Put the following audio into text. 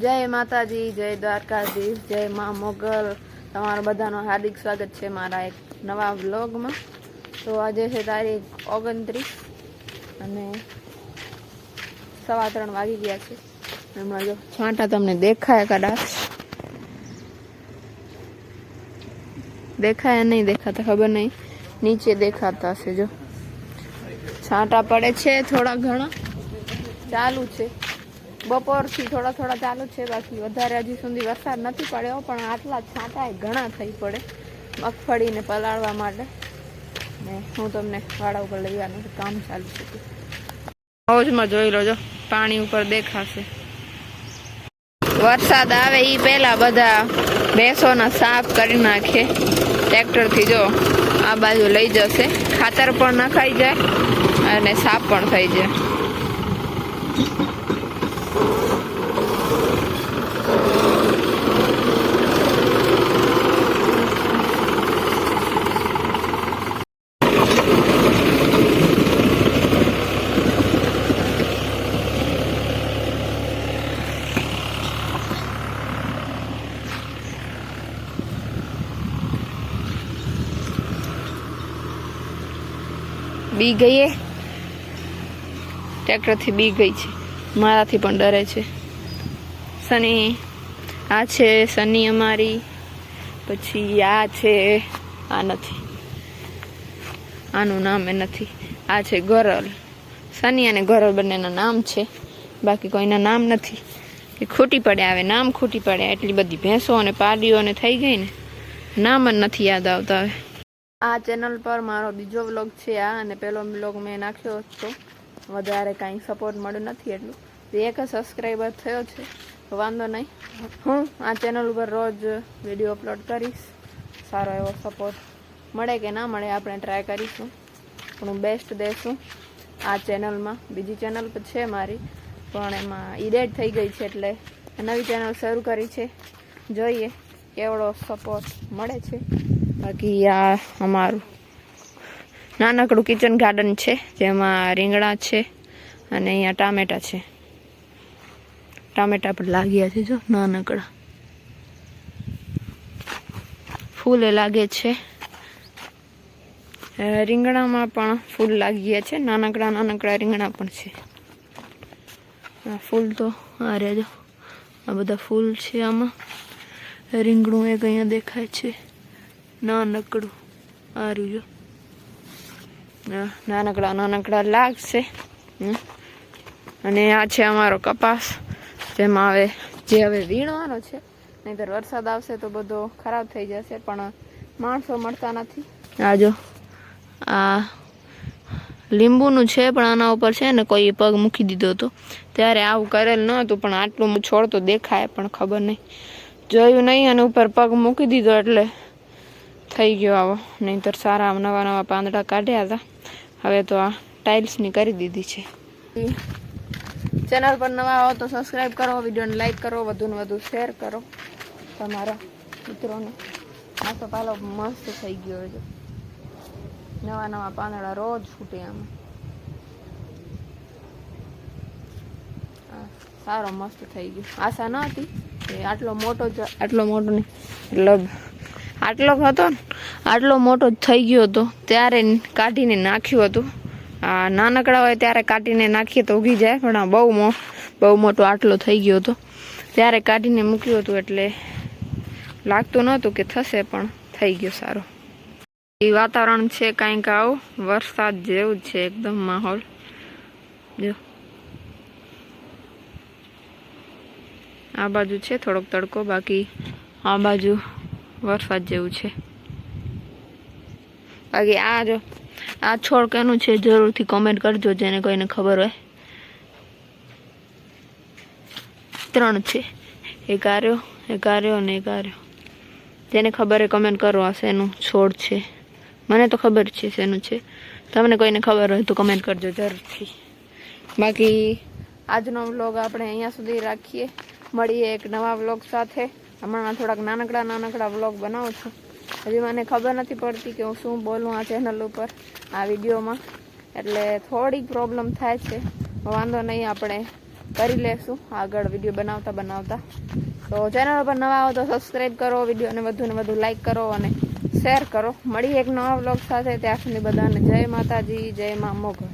જય માતાજી, જય દ્વારકાધીશ, જય મા મોગલ। તમારું બધાનું હાર્દિક સ્વાગત છે મારા એક નવા વ્લોગમાં। તો આજે છે તારીખ 29 અને 3:15 વાગી ગયા છે। હમણાં જો છાંટા તમને દેખાય કદાચ, દેખાય નહીં દેખાતા ખબર નહીં, નીચે દેખાતા હશે। જો છાંટા પડે છે, થોડા ઘણા ચાલુ છે। બપોરથી થોડા થોડા ચાલુ છે, બાકી વધારે હજી સુધી વરસાદ નથી પડ્યો, પણ આટલા છાંટા ઘણા થઈ પડે મગફળીને પલાળવા માટે। ને હું તમને વાડા ઉપર લઈ આવવાનું કામ ચાલુ છે। હાઉસમાં જોઈ લો, જો પાણી ઉપર દેખાશે। વરસાદ આવે એ પહેલા બધા ભેંસોના સાફ કરી નાખે ટ્રેક્ટરથી। જો આ બાજુ લઈ જશે, ખાતર પણ નખાઈ જાય અને સાફ પણ થઈ જાય। બી ગઈ ટ્રેક્ટરથી બી ગઈ છે, મારાથી પણ ડરે છે। સની આ છે, સની અમારી, પછી આ છે, આ નથી, આનું નામ એ નથી, આ છે ગરલ। સની અને ગરલ બંનેના નામ છે, બાકી કોઈના નામ નથી। એ ખૂટી પડ્યા, હવે નામ ખૂટી પડ્યા, એટલી બધી ભેંસો અને પાડીઓને થઈ ગઈ ને નામ જ નથી યાદ આવતા હવે। આ ચેનલ પર મારો બીજો વ્લોગ છે આ, અને પહેલો વ્લોગ મેં નાખ્યો હતો, વધારે કાંઈ સપોર્ટ મળ્યો નથી એટલું, એક સબસ્ક્રાઈબર થયો છે, તો વાંધો નહીં। હું આ ચેનલ ઉપર રોજ વિડીયો અપલોડ કરીશ, સારો એવો સપોર્ટ મળે કે ના મળે આપણે ટ્રાય કરીશું, પણ બેસ્ટ દેશું આ ચેનલમાં। બીજી ચેનલ પણ છે મારી, પણ એમાં ડિલીટ થઈ ગઈ છે, એટલે નવી ચેનલ શરૂ કરી છે, જોઈએ કેવડો સપોર્ટ મળે છે। બાકી આ અમારું નાનકડું કિચન ગાર્ડન છે, જેમાં રીંગણા છે અને અહીંયા ટામેટા છે। ટામેટા પણ લાગ્યા છે, જો નાનકડા ફૂલે લાગે છે। રીંગણામાં પણ ફૂલ લાગી ગયા છે, નાનકડા નાનકડા રીંગણા પણ છે। આ ફૂલ તો આ રે જો, આ બધા ફૂલ છે આમાં। રીંગણું એક અહીંયા દેખાય છે નાનકડું, આ રહ્યું નાનકડા નાનકડા લાગશે। અને આ છે અમારો કપાસ, જેમાં હવે વીણવાનો છે, નહીંતર વરસાદ આવશે તો બધો ખરાબ થઈ જશે, પણ માણસો મળતા નથી। આ જો આ લીંબુનું છે, પણ આના ઉપર છે ને કોઈ પગ મૂકી દીધો હતો, ત્યારે આવું કરેલ ન હતું, પણ આટલું છોડ તો દેખાય, પણ ખબર નહીં, જોયું નહીં, અને ઉપર પગ મૂકી દીધો એટલે થઈ ગયો આવો, નહીંતર સારા નવા નવા પાંદડા કાઢ્યા હતા। હવે તો આ ટાઇલ્સની કરી દીધી છે। ચેનલ પર નવા આવો તો સબસ્ક્રાઈબ કરો, વિડીયોને લાઈક કરો, વધુને વધુ શેર કરો તમારા મિત્રોને। આ તો પાલો મસ્ત થઈ ગયો છે, નવા નવા પાંદડા રોજ ફૂટે આમાં, સારો મસ્ત થઈ ગયો। આશા ન હતી કે આટલો મોટો નહીં, મતલબ આટલો મોટો થઈ ગયો હતો ત્યારે કાઢીને નાખ્યું હતું। આ નાનકડા હોય ત્યારે કાઢીને નાખીએ તો ઉગી જાય, પણ બહુ મોટો આટલો થઈ ગયો હતો ત્યારે કાઢીને મૂક્યું હતું, એટલે લાગતું નહોતું કે થશે, પણ થઈ ગયો સારો। એ વાતાવરણ છે કાંઈક આવું વરસાદ જેવું છે એકદમ માહોલ, જો આ બાજુ છે થોડોક તડકો, બાકી આ બાજુ વરસાદ જેવું છે। બાકી આ જો આ છોડ કેનું છે જરૂરથી કોમેન્ટ કરજો, જેને કોઈને ખબર હોય। 3 છે, એક આર્યો અને એક આર્યો, જેને ખબર હોય કમેન્ટ કરો આ શેનું છોડ છે। મને તો ખબર છે શેનું છે, તમને કોઈને ખબર હોય તો કમેન્ટ કરજો જરૂરથી। બાકી આજનો વ્લોગ આપણે અહીંયા સુધી રાખીએ, મળીએ એક નવા વ્લોગ સાથે। હમણાં થોડાક નાનકડા વ્લોગ બનાવું છું, હજી મને ખબર નથી પડતી કે હું શું બોલું આ ચેનલ ઉપર આ વિડીયોમાં, એટલે થોડીક પ્રોબ્લેમ થાય છે, વાંધો નહીં, આપણે કરી લેશું આગળ વિડીયો બનાવતા બનાવતા. તો ચેનલ પર નવા આવો તો સબસ્ક્રાઈબ કરો, વિડીયોને વધુ ને વધુ લાઈક કરો અને શેર કરો. મળી એક નવા વ્લોગ સાથે. ત્યાં સુધી બધાને જય માતાજી, જય મા મોગલ.